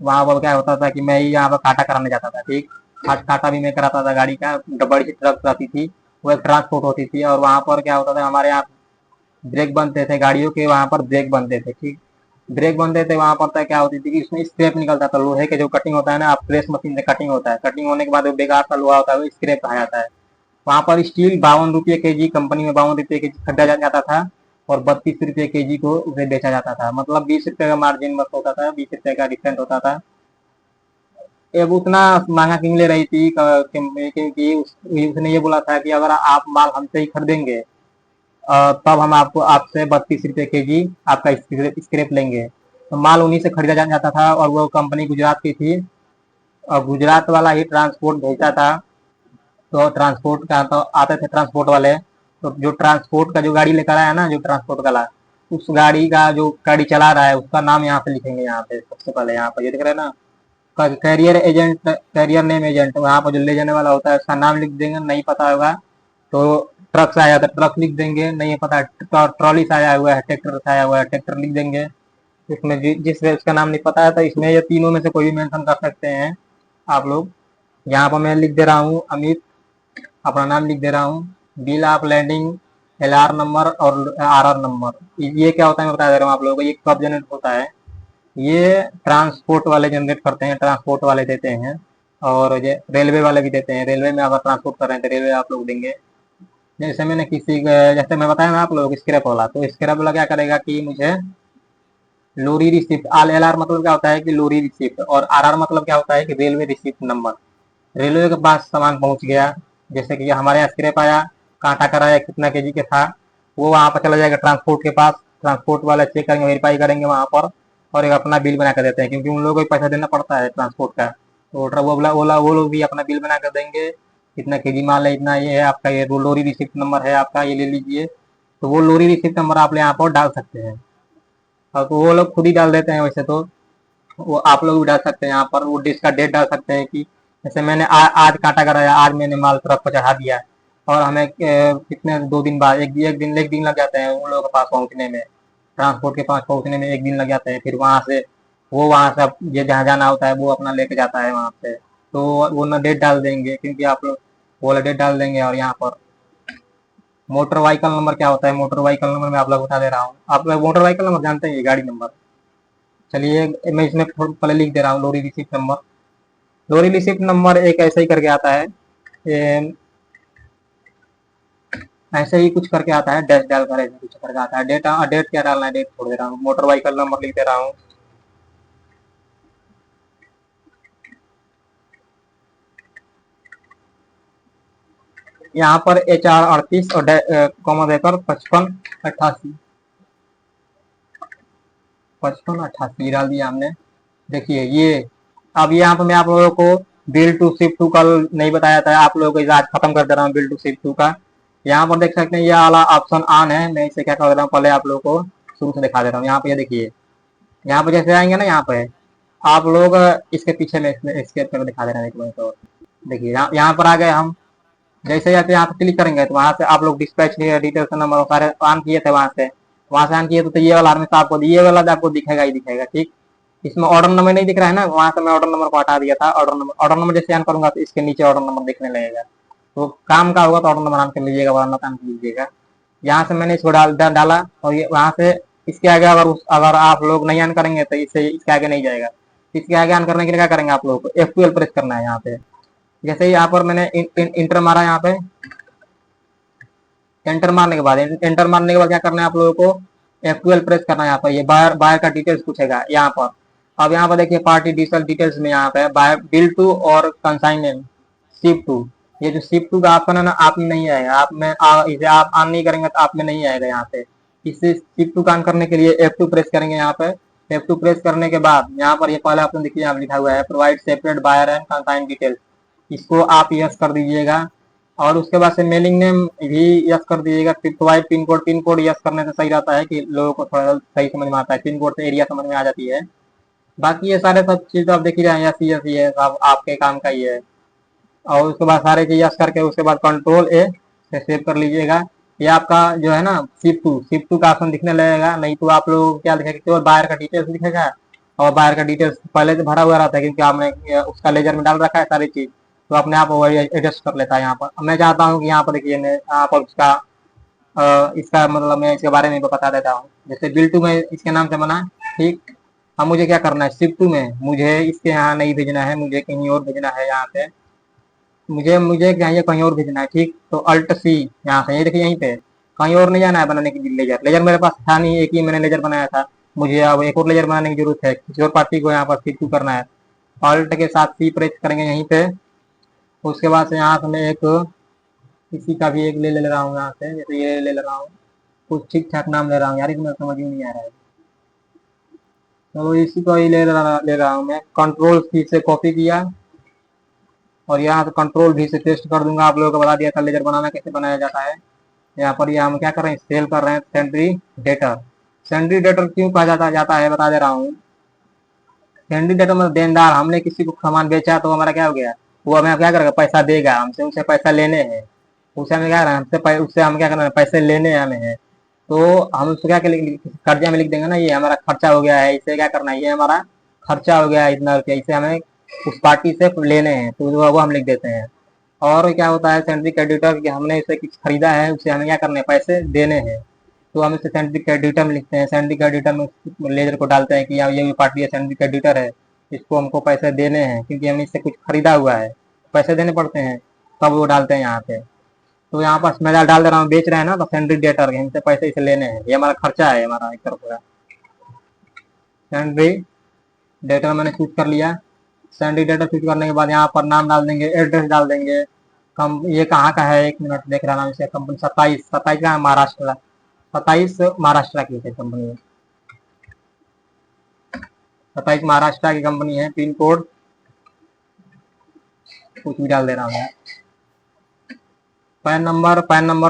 वहां पर क्या होता था कि मैं यहाँ पर काटा कराने जाता था, ठीक, काटा भी मैं कराता था, गाड़ी का बड़ी सी ट्रक आती थी, वो एक ट्रांसपोर्ट होती थी। और वहां पर क्या होता था, हमारे यहाँ ब्रेक बनते थे गाड़ियों के, वहां पर ब्रेक बनते थे, ठीक, ब्रेक बनते थे वहां पर। तो क्या होती थी कि इसमें स्क्रैप निकलता था, लोहे के जो कटिंग होता है ना, आप प्रेस मशीन से कटिंग होता है, कटिंग होने के बाद वो बेकार सा लोहा होता है, वो स्क्रैप कहा जाता है। वहां पर स्टील 52 रुपये के जी, कंपनी में 52 रुपये के जी खरीदा जाता था और 32 रुपये के जी को उसे बेचा जाता था, मतलब 20 रुपये का मार्जिन मत होता था, 20 रुपये का डिफरेंट होता था। अब उतना महंगा क्यों ले रही थी, क्योंकि उसने ये बोला था कि अगर आप माल हमसे ही खरीदेंगे तब हम आपको आपसे 32 रुपये के जी आपका स्क्रैप लेंगे। तो माल उन्हीं से खरीदा जाता था और वो कंपनी गुजरात की थी और गुजरात वाला ही ट्रांसपोर्ट भेजता था। तो ट्रांसपोर्ट का तो आते थे ट्रांसपोर्ट वाले, तो जो ट्रांसपोर्ट का जो गाड़ी लेकर आया ना, जो ट्रांसपोर्ट वाला, उस गाड़ी का जो गाड़ी चला रहा है उसका नाम यहाँ पे लिखेंगे, यहाँ पे सबसे पहले यहाँ पे ये दिख रहा है ना, carrier agent, carrier name agent, वहाँ पर जो ले जाने वाला होता है उसका नाम लिख देंगे। नहीं पता होगा तो ट्रक से आया तो ट्रक लिख देंगे, नहीं पता ट्रॉली से आया हुआ है, ट्रैक्टर से आया हुआ है, ट्रैक्टर लिख देंगे। इसमें जिस उसका नाम नहीं पता है तो इसमें ये तीनों में से कोई भी मेंशन कर सकते हैं आप लोग। यहाँ पर मैं लिख दे रहा हूँ अमित, अपना नाम लिख दे रहा हूँ, bill of landing, LR number और RR नंबर। ये क्या होता है मैं बता दे रहा हूँ आप लोगों को, ये कब जनरेट होता है, ये ट्रांसपोर्ट वाले जनरेट करते हैं, ट्रांसपोर्ट वाले देते हैं और ये रेलवे वाले भी देते हैं। रेलवे में अगर ट्रांसपोर्ट कर रहे हैं तो रेलवे आप लोग देंगे। जैसे मैंने जैसे मैं बताया ना आप लोग स्क्रैप वाला, तो स्क्रैप वाला क्या करेगा कि मुझे लोरी रिसिप्ट, LR मतलब क्या होता है कि लोरी रिसिप्ट, और RR मतलब क्या होता है कि रेलवे रिसिप्ट नंबर। रेलवे के पास सामान पहुंच गया, जैसे कि हमारे यहाँ स्क्रैप आया, कांटा कराया, कितना केजी के था, वो वहां पर चला जाएगा ट्रांसपोर्ट के पास, ट्रांसपोर्ट वाले चेक करेंगे, वेरीफाई करेंगे वहां पर और एक अपना बिल बना कर देते हैं, क्योंकि उन लोगों को पैसा देना पड़ता है ट्रांसपोर्ट का। तो वो लोग भी अपना बिल बना कर देंगे, इतना केजी माल है, इतना ये है आपका, ये लोरी रिसिप्ट नंबर है आपका, ये ले लीजिए। तो वो लोरी रिसिप्ट नंबर आप यहाँ पर डाल सकते हैं, और तो वो लोग खुद ही डाल देते हैं वैसे तो। वो आप लोग भी डाल सकते हैं यहाँ पर। वो डिश का डेट डाल सकते हैं कि जैसे मैंने आज काटा कराया, आज मैंने माल ट्रक पर चढ़ा दिया, और हमें कितने 2 दिन बाद एक दिन लग जाते हैं उन लोगों के पास पहुंचने में, ट्रांसपोर्ट के पास पहुंचने में 1 दिन लग जाते हैं। फिर वहां से ये जहाँ जाना होता है वो अपना लेके जाता है वहां से। तो वो ना डेट डाल देंगे, क्योंकि आप लोग वो वाला डेट डाल देंगे। और यहाँ पर मोटर व्हीकल नंबर क्या होता है, मोटर व्हीकल नंबर मैं आप लोग बता दे रहा हूँ। आप लोग मोटर व्हीकल नंबर जानते हैं, ये गाड़ी नंबर। चलिए मैं इसमें पहले लिख दे रहा हूँ, लोरी रिसिप्ट नंबर। लोरी रिसिप्ट नंबर एक ऐसे ही करके आता है, ऐसे ही कुछ करके आता है, डैश डाल कर ऐसे कुछ करके आता है। डेट क्या डालना है, डेट छोड़ दे रहा हूँ, मोटर व्हीकल नंबर लिख दे रहा हूँ। यहाँ पर HR 38 और कॉमा देकर 55 88, 55 88 डाल दिया हमने। देखिए ये, अब यहाँ पर मैं आप लोगों को बिल टू शिप टू कल नहीं बताया था, आप लोगों को आज खत्म कर दे रहा हूँ बिल टू शिप टू का। यहाँ पर देख सकते हैं ये वाला ऑप्शन ऑन है, मैं इसे क्या कर रहा हूँ, पहले आप लोगों को शुरू से दिखा दे रहा हूँ। यहाँ पे ये देखिए, यहाँ पे जैसे आएंगे ना, यहाँ पे आप लोग इसके पीछे में स्केप करके दिखा दे रहे हैं। तो देखिए यहाँ पर आ गए हम। जैसे जैसे यहाँ पे क्लिक करेंगे तो वहां से आप लोग डिस्पैच डिटेल्स नंबर सारे ऑन किए थे, वहां से ऑन किए तो ये वाला हमेशा आपको, ये वाला आपको दिखेगा ही दिखेगा, ठीक। इसमें ऑर्डर नंबर नहीं दिख रहा है ना, वहां से मैं ऑर्डर नंबर को हटा दिया था। ऑर्डर नंबर जैसे ऑन करूंगा तो इसके नीचे ऑर्डर नंबर दिखने लगेगा। तो काम का होगा तो ऑर्डर नंबर ऑन कर लीजिएगा, वरना ऑन कर लीजिएगा। यहाँ से मैंने इसको डाला, और ये वहां से इसके आगे अगर आप लोग नहीं ऑन करेंगे तो इससे इसके आगे नहीं जाएगा। इसके आगे ऑन करने के लिए क्या करेंगे, आप लोगों को F12 प्रेस करना है। यहाँ पे जैसे ही यहाँ पर मैंने इंटर मारा, यहाँ पे एंटर मारने के बाद क्या करना है आप लोगों को, F12 प्रेस करना है। यहाँ पर ये बायर का डिटेल्स पूछेगा यहाँ पर। अब यहाँ पर देखिए पार्टी डीजल डिटेल्स में यहाँ पे बायर बिल टू और कंसाइनमेंट शिप टू, ये जो शिप टू का ऑप्शन है ना, आप में नहीं आएगा। इसे आप ऑन नहीं करेंगे तो आप में नहीं आएगा। यहाँ पे इसे शिप टू ऑन करने के लिए F2 प्रेस करेंगे। यहाँ पे F2 प्रेस करने के बाद यहाँ पर ये पहला ऑप्शन देखिए, यहाँ लिखा हुआ है provide separate buyer and consign details, इसको आप यस कर दीजिएगा। और उसके बाद से मेलिंग नेम भी यस कर दीजिएगा। प्रोवाइड पिन कोड यस करने से सही रहता है कि लोगों को थोड़ा सही समझ में आता है, पिन कोड से एरिया समझ में आ जाती है। बाकी ये सारे सब चीज आप देख ही रहे हैं, यस यस ये सब आपके काम का ही है। और उसके बाद सारे चीज यस करके उसके बाद Ctrl+A से सेव कर लीजिएगा। ये आपका जो है ना शिप टू का ऑप्शन दिखने लगेगा। नहीं तो आप लोग क्या दिखेगा, केवल बायर का डिटेल्स दिखेगा, और बायर का डिटेल्स पहले से भरा हुआ रहता है, क्योंकि आपने उसका लेजर में डाल रखा है सारी चीज, तो अपने आप वही एडजस्ट कर लेता है। यहाँ पर मैं चाहता हूँ कि यहाँ पर देखिए, यहाँ पर इसका मतलब मैं इसके बारे में बता देता हूँ। जैसे बिल टू में इसके नाम से बना, ठीक। अब मुझे क्या करना है, शिप टू में मुझे इसके यहाँ नहीं भेजना है, मुझे कहीं और भेजना है। यहाँ पे मुझे मुझे ये कहीं और भेजना है, ठीक। तो Alt+C यहाँ से, ये देखिए यहीं पे, कहीं और नहीं जाना है बनाने के लिए। लेजर मेरे पास था नहीं, एक ही मैंने लेजर बनाया था। मुझे अब एक और लेजर बनाने की जरूरत है, किसी और पार्टी को यहाँ पर शिप टू करना है। Alt के साथ C प्रेस करेंगे यहीं पे। उसके बाद से यहाँ से मैं एक किसी का भी एक ले रहा हूँ, यहाँ से जैसे ये ले रहा हूँ, कुछ ठीक ठाक नाम ले रहा हूँ यार, इसमें समझ में नहीं आ रहा है। चलो इसी को ही ले रहा हूँ मैं। Ctrl+C से कॉपी किया, और यहाँ से Ctrl+V से पेस्ट कर दूंगा। आप लोगों को बता दिया था लेजर बनाना कैसे बनाया जाता है। यहाँ पर हम क्या कर रहे हैं, सेल कर रहे हैं सेंड्री डेटर। सेंड्री डेटर क्यों कहा जाता है बता दे रहा हूँ। सेंड्री डेटर मतलब देनदार, हमने किसी को सामान बेचा तो हमारा क्या हो गया, वो हमें क्या करेगा, पैसा देगा, हमसे उसे पैसा लेने हैं। उसे हमें क्या करना है, उससे हम क्या करना है, पैसे लेने हमें है। तो हम उसको क्या कर्जा में लिख देंगे ना, ये हमारा खर्चा हो गया है, इसे क्या करना है, ये हमारा खर्चा हो गया है इतना रुपया, इसे हमें उस पार्टी से लेने हैं, तो वो हम लिख देते हैं। और क्या होता है सेंट्री क्रेडिटर, कि हमने इसे कुछ खरीदा है, उसे हमें क्या करना है, पैसे देने हैं, तो हम इसे सेंट्री क्रेडिटर में लिखते हैं। सेंट्री क्रेडिटर में लेजर को डालते हैं कि ये भी पार्टी है, सेंट्री क्रेडिटर है, इसको हमको पैसे देने हैं, क्योंकि हमने इससे कुछ खरीदा हुआ है, पैसे देने पड़ते हैं, तब वो डालते हैं यहाँ पे। तो यहाँ पर मैं डाल दे रहा हूँ, बेच रहे हैं ना, तो सेंट्री डेटर हमसे पैसे इसे लेने हैं, ये हमारा खर्चा है, हमारा एक तरफ का। सेंट्री डेटर मैंने चूज कर लिया। सेंट्री डेटर चूज करने के बाद यहाँ पर नाम डाल देंगे, एड्रेस डाल देंगे। ये कहाँ का है, 1 मिनट देख रहा हूँ इसे। कंपनी 27 का है, महाराष्ट्र, 27 महाराष्ट्र की है कंपनी, 27 महाराष्ट्र की कंपनी है। पिन कोड कुछ भी डाल दे रहा हूँ। पैन नंबर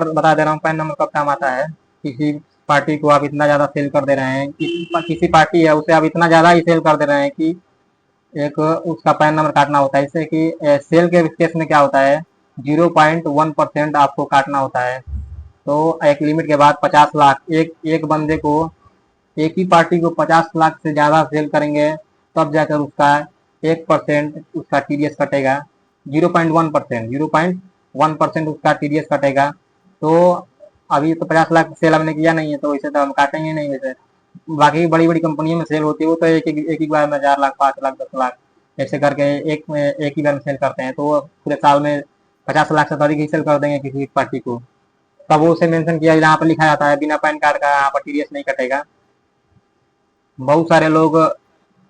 बता दे रहा हूँ, पैन नंबर कब काम आता है, किसी पार्टी को आप इतना ज़्यादा सेल कर दे रहे हैं, किसी पार्टी है उसे आप इतना ज़्यादा ही सेल कर दे रहे हैं कि एक उसका पैन नंबर काटना होता है। इससे कि सेल के केस में क्या होता है, 0.1% आपको काटना होता है। तो एक लिमिट के बाद 50 लाख, एक बंदे को, एक ही पार्टी को 50 लाख से ज़्यादा सेल करेंगे तब जाकर उसका 1% उसका टीडीएस कटेगा। 0.1% उसका टीडीएस कटेगा। तो अभी तो 50 लाख सेल हमने किया नहीं है, तो वैसे तो हम काटेंगे नहीं। वैसे बाकी बड़ी बड़ी कंपनियों में सेल होती है वो तो एक ही बार में 4 लाख, 5 लाख, 10 लाख ऐसे करके एक ही बार में सेल करते हैं। तो वो पूरे साल में 50 लाख से अधिक ही सेल कर देंगे किसी पार्टी को। तब वो उसे मेंशन किया जहाँ पर लिखा जाता है बिना पैन कार्ड का यहाँ पर टीडीएस नहीं कटेगा। बहुत सारे लोग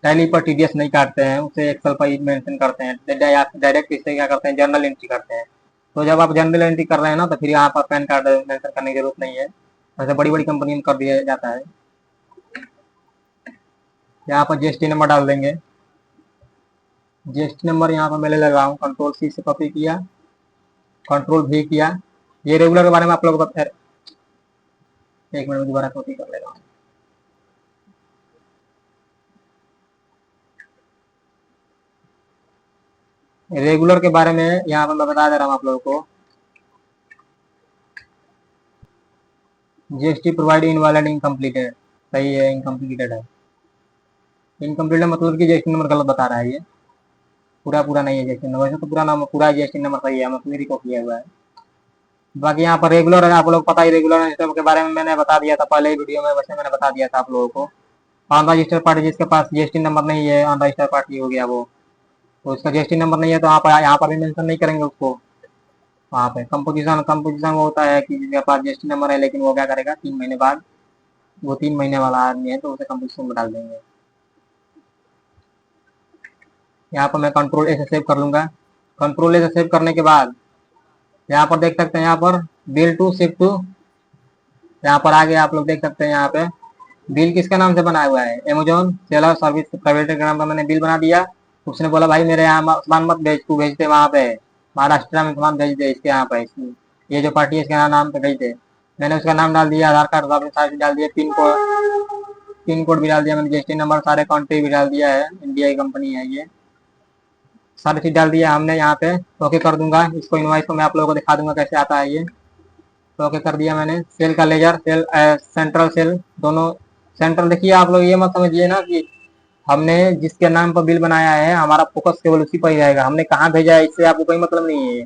टैली पर टीडीएस नहीं काटते हैं, उसे एक्सेल पर ही मेंशन करते हैं, डायरेक्ट इससे क्या करते हैं, जर्नल एंट्री करते हैं। तो जब आप जर्नल एंट्री कर रहे हैं ना, तो फिर यहाँ पर पैन कार्ड मेंशन करने की जरूरत नहीं है। वैसे बड़ी बड़ी कंपनी में कर दिया जाता है। यहाँ पर जीएसटी नंबर डाल देंगे। जीएसटी नंबर यहाँ पर मैं ले लगा हूँ, कंट्रोल सी से कॉपी किया, कंट्रोल भी किया। ये रेगुलर के बारे में आप लोग बता, एक मिनट में दोबारा कॉपी कर लेगा। रेगुलर के बारे में यहाँ पर मैं बता दे रहा हूँ आप लोगों को। जीएसटी प्रोवाइड इनवैलिड इनकम्प्लीटेड, सही है, इनकम्प्लीटेड है। इनकम्प्लीटेड मतलब कि जीएसटी नंबर गलत बता रहा है, ये पूरा नहीं है जीएसटी नंबर। वैसे तो पूरा नाम, पूरा जीएसटी नंबर सही है, मतलब मेरी कॉपी किया हुआ है। बाकी यहाँ पर रेगुलर है, आप लोग पता ही, रेगुलर सिस्टम के बारे में मैंने बता दिया था पहले ही वीडियो में, वैसे मैंने बता दिया था आप लोगों को। अनरजिस्टर्ड पार्टी जिसके पास जीएसटी नंबर नहीं है, अनरजिस्टर्ड पार्टी हो गया वो, तो उसका जीएसटी नंबर नहीं है, तो यहाँ पर भी मेंशन नहीं करेंगे उसको। वहाँ पे कंपोजिशन कंपोजिशन वो होता है कि जिसके पास जीएसटी नंबर है, लेकिन वो क्या करेगा 3 महीने बाद, वो 3 महीने वाला आदमी है तो उसे कंपोजिशन में डाल देंगे। यहाँ पर मैं कंट्रोल ए से सेव कर लूंगा। कंट्रोल ए से सेव करने के बाद यहाँ पर देख सकते हैं, यहाँ पर बिल टू शिफ्ट टू, यहाँ पर आगे आप लोग देख सकते हैं, यहाँ पे बिल किसके नाम से बना हुआ है, अमेजोन सेलर सर्विस प्राइवेट के नाम पर मैंने बिल बना दिया। उसने बोला भाई मेरे यहाँ सामान मत भेज, तू भेज दे वहाँ पे महाराष्ट्र में सामान भेज दे, इसके यहाँ पे ये जो पार्टी है इसके नाम पे भेज दे। मैंने उसका नाम डाल दिया, आधार कार्ड अपने सारे डाल दिया, पिन कोड भी डाल दिया मैंने, जीएसटी नंबर, सारे कंट्री भी डाल दिया है, इंडिया की कंपनी है ये, सारी चीज डाल दिया हमने। यहाँ पे ओके कर दूंगा। इसको इनवाइस को मैं आप लोगों को दिखा दूंगा कैसे आता है ये। तो ओके कर दिया मैंने। सेल का लेजर, सेल सेंट्रल सेल दोनों, सेंट्रल देखिए आप लोग ये मत समझिए ना कि हमने जिसके नाम पर बिल बनाया है हमारा फोकस केवल उसी पर ही रहेगा, हमने कहाँ भेजा है इससे आपको कोई मतलब नहीं है।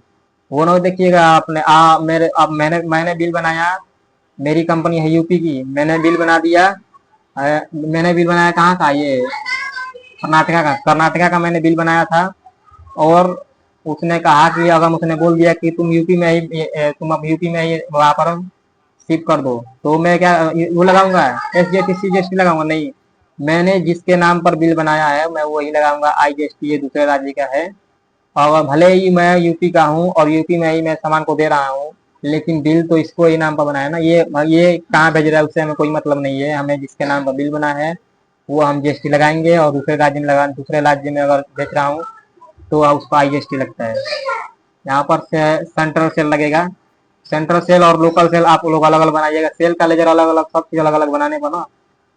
वो ना देखिएगा आपने मेरे अब मैंने बिल बनाया, मेरी कंपनी है यूपी की, मैंने बिल बना दिया। मैंने बिल बनाया कहाँ का, ये कर्नाटका का मैंने बिल बनाया था। और उसने कहा कि अगर उसने बोल दिया कि तुम यूपी में ही, तुम अब यूपी में ही वहां पर शिफ्ट कर दो, तो मैं क्या वो लगाऊंगा, SGST CGST लगाऊंगा? नहीं, मैंने जिसके नाम पर बिल बनाया है मैं वही लगाऊंगा। IGST ये दूसरे राज्य का है, और भले ही मैं यूपी का हूँ और यूपी में ही मैं सामान को दे रहा हूँ, लेकिन बिल तो इसको ही नाम पर बनाया ना। ये कहाँ भेज रहा है उससे हमें कोई मतलब नहीं है। हमें जिसके नाम पर बिल बना है वो हम GST लगाएंगे, और दूसरे राज्य में अगर बेच रहा हूँ तो उसका IGST लगता है। यहाँ पर सेंट्रल सेल लगेगा। सेंट्रल सेल और लोकल सेल आप लोग अलग अलग बनाइएगा। सेल का लेजर अलग अलग, सब चीज अलग अलग बनाने पर ना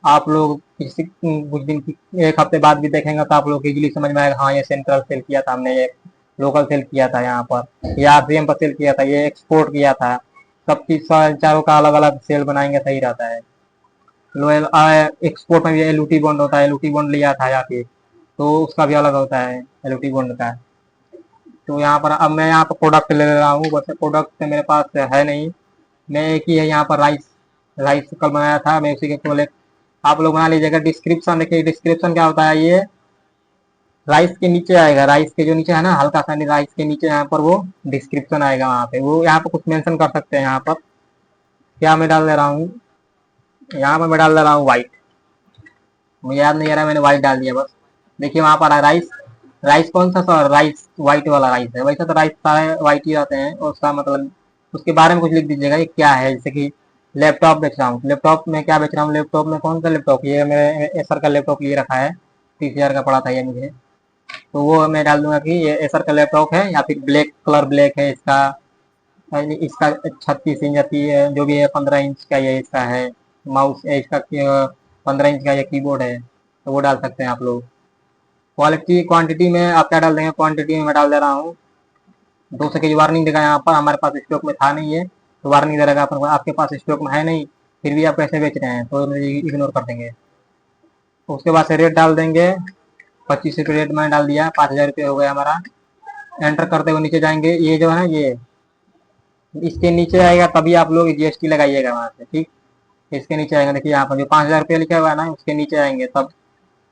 आप लोग किसी कुछ दिन की, 1 हफ्ते बाद भी देखेंगे तो आप लोग इजीली समझ में आएगा, हाँ ये सेंट्रल सेल किया था हमने, ये लोकल सेल किया था, यहाँ पर ये RCM पर सेल किया था, ये एक्सपोर्ट किया था। सब चीज चारों का अलग अलग सेल बनाएंगे सही रहता है। एक्सपोर्ट में भी LUT बॉन्ड होता है, LUT बॉन्ड लिया था यहाँ पे, तो उसका भी अलग होता है LUT बॉन्ड का। तो यहाँ पर अब मैं यहाँ पर प्रोडक्ट ले रहा हूँ, वैसे प्रोडक्ट मेरे पास है नहीं, मैं एक ही है यहाँ पर राइस, राइस कल बनाया था मैं उसी के केवल आप लोग बना लीजिएगा। डिस्क्रिप्शन देखिए, डिस्क्रिप्शन क्या होता है, ये राइस के नीचे आएगा, राइस के जो नीचे है ना हल्का सा राइस के नीचे यहाँ पर वो डिस्क्रिप्शन आएगा, वहाँ पे वो यहाँ पर कुछ मेंशन कर सकते हैं। यहाँ पर क्या मैं डाल दे रहा हूँ, यहाँ पर मैं डाल दे रहा हूँ व्हाइट, मुझे याद नहीं आ रहा, मैंने व्हाइट डाल दिया बस। देखिए वहाँ पर राइस, राइस कौन सा सर, राइस व्हाइट वाला राइस है। वैसे तो राइस सारे व्हाइट ही आते हैं, और उसका मतलब उसके बारे में कुछ लिख दीजिएगा ये क्या है। जैसे कि लैपटॉप बेच रहा हूँ, लैपटॉप में क्या बेच रहा हूँ, लैपटॉप में कौन सा लैपटॉप, ये मेरे एसर का लैपटॉप लिए रखा है, 30,000 का पड़ा था ये मुझे। तो वो मैं डाल दूंगा कि ये एसर का लैपटॉप है, या फिर ब्लैक कलर ब्लैक है इसका, इसका 36 इंच आती है जो भी है, 15 इंच का ये इसका है, माउस है इसका 15 इंच का ये कीबोर्ड है, तो वो डाल सकते हैं आप लोग। क्वालिटी क्वांटिटी में आप क्या डाल देंगे, क्वांटिटी में मैं डाल दे रहा हूँ 200 kg। वार्निंग देगा यहाँ पर, हमारे पास स्टॉक में था नहीं है तो वार्निंग दे रहेगा, आपके पास स्टॉक में है नहीं फिर भी आप कैसे बेच रहे हैं, तो इग्नोर कर देंगे। उसके बाद से रेट डाल देंगे, 25 रुपये रेट मैंने डाल दिया, 5,000 रुपये हो गया हमारा। एंटर करते हुए नीचे जाएंगे, ये जो है ना ये इसके नीचे आएगा तभी आप लोग जीएसटी लगाइएगा वहां से, ठीक। इसके नीचे आएगा, देखिए यहाँ पर जो 5,000 रुपये लिखा हुआ है ना उसके नीचे आएंगे तब।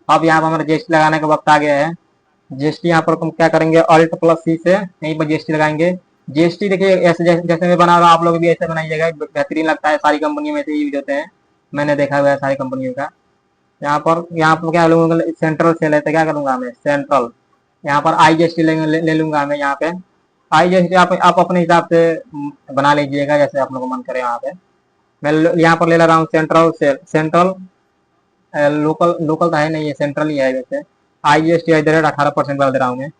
अब यहाँ पर हमारा जीएसटी लगाने का वक्त आ गया है। जीएसटी यहाँ पर हम क्या करेंगे, Alt+C से यहीं पर जीएसटी लगाएंगे। जीएसटी देखिए ऐसे जैसे मैं बना रहा हूँ आप लोग भी ऐसे बनाइएगा, बेहतरीन लगता है, सारी कंपनियों में से यूज होते हैं, मैंने देखा हुआ है सारी कंपनियों का। यहाँ पर क्या लूंगा, सेंट्रल सेल है तो क्या करूंगा मैं, सेंट्रल। यहाँ पर IGST ले लूंगा मैं यहाँ पे। IGST आप अपने हिसाब से बना लीजिएगा जैसे आप लोग को मन करे। यहाँ पे मैं यहाँ पर ले रहा हूँ central sale, central. Local local तो है नहीं, ये सेंट्रल ही है वैसे। IGST इधर 18% डाल दे रहा हूँ मैं।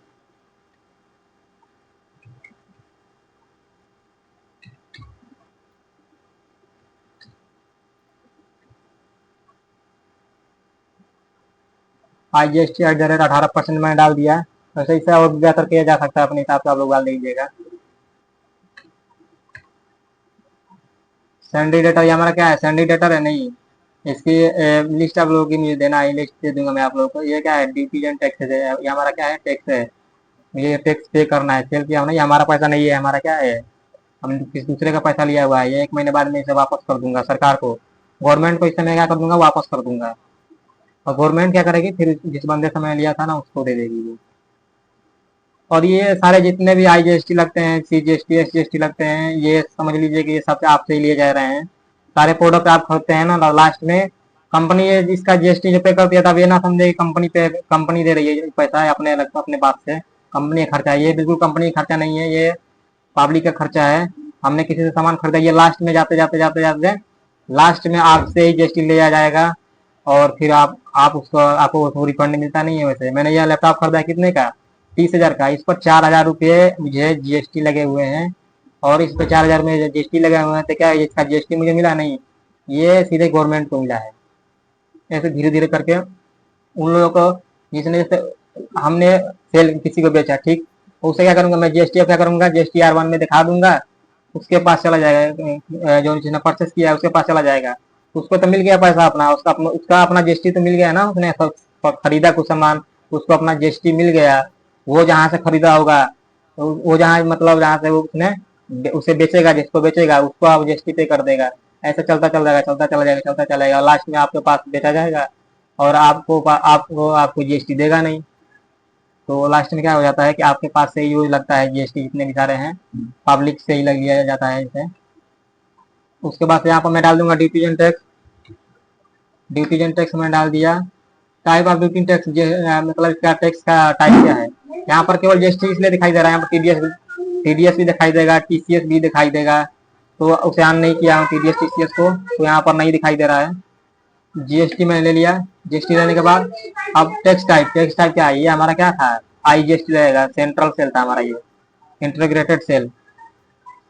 IGST इधर 18% मैंने डाल दिया। वैसे इसे और बेहतर किया जा सकता है, अपने हिसाब से आप लोग डाल दीजिएगा। सैंडी डेटर ये हमारा क्या है, सैंडी डेटर है नहीं, इसकी लिस्ट आप लोगों की मुझे देना है, लिस्ट दे दूंगा मैं आप लोगों को। ये क्या है, डिविजन टैक्स है, ये हमारा क्या है, टैक्स है, ये टैक्स पे करना है। सेल किया नहीं, हमारा पैसा नहीं है, हमारा क्या है, हम किसी दूसरे का पैसा लिया हुआ है। ये 1 महीने बाद में इसे वापस कर दूंगा सरकार को, गवर्नमेंट को इस समय क्या कर दूंगा, वापस कर दूंगा। और गवर्नमेंट क्या करेगी, फिर जिस बंदे से मैंने लिया था ना उसको दे देगी वो। और ये सारे जितने भी IGST लगते हैं, CGST SGST लगते हैं, ये समझ लीजिए कि ये सब आपसे ही लिए जा रहे हैं। सारे प्रोडक्ट आप खरीदते हैं ना, लास्ट में कंपनी इसका GST जो पे करती है, तब ये ना समझे कंपनी दे रही है पैसा है अपने अलग अपने पास से, कंपनी का खर्चा है ये, बिल्कुल कंपनी का खर्चा नहीं है, ये पब्लिक का खर्चा है। हमने किसी से सामान खरीदा, ये लास्ट में जाते जाते जाते जाते लास्ट में आपसे ही GST लिया जाएगा। और फिर आप उसको आपको रिफंड मिलता नहीं है। वैसे मैंने यह लैपटॉप खरीदा कितने का, 30,000 का, इस पर 4,000 रुपये मुझे GST लगे हुए हैं। और इस पर 4,000 में GST लगे हुए हैं, तो क्या इसका GST मुझे मिला नहीं, ये सीधे गवर्नमेंट को मिला है। ऐसे धीरे धीरे करके उन लोगों को, जिसने जैसे हमने सेल किसी को बेचा, ठीक, उससे क्या करूंगा मैं, GST क्या करूंगा, GST R1 में दिखा दूंगा, उसके पास चला जाएगा, जो जिसने परचेस किया है उसके पास चला जाएगा। उसको तो मिल गया पैसा अपना, उसका अपना GST तो मिल गया ना, उसने खरीदा कुछ सामान, उसको अपना GST मिल गया। वो जहाँ से खरीदा होगा, वो जहाँ मतलब जहाँ से उसने उसे बेचेगा, जिसको बेचेगा उसको आप GST पे कर देगा। ऐसे चलता चल जाएगा, चलता चला जाएगा, चलता चलेगा, लास्ट में आपके पास बेचा जाएगा और आपको GST देगा नहीं। तो लास्ट में क्या हो जाता है कि आपके पास से यूज लगता है GST, जितने भी सारे हैं पब्लिक से ही लग लिया जाता है इसे। उसके बाद से यहाँ पर मैं डाल दूंगा डिविजन टैक्स। डिविजन टैक्स मैं डाल दिया। टाइप ऑफ ड्यूटी टैक्स, मतलब इसका टैक्स का टाइप क्या है, यहाँ पर केवल GST इसलिए दिखाई दे रहा है, यहाँ पर TDS भी दिखाई देगा, TCS भी दिखाई देगा, तो उसे ऑन नहीं किया हूँ TDS TCS को, तो यहाँ पर नहीं दिखाई दे रहा है। GST मैंने ले लिया। GST लेने के बाद अब टैक्स टाइप क्या है, ये हमारा क्या था, IGST रहेगा, सेंट्रल सेल था हमारा, ये इंटीग्रेटेड सेल।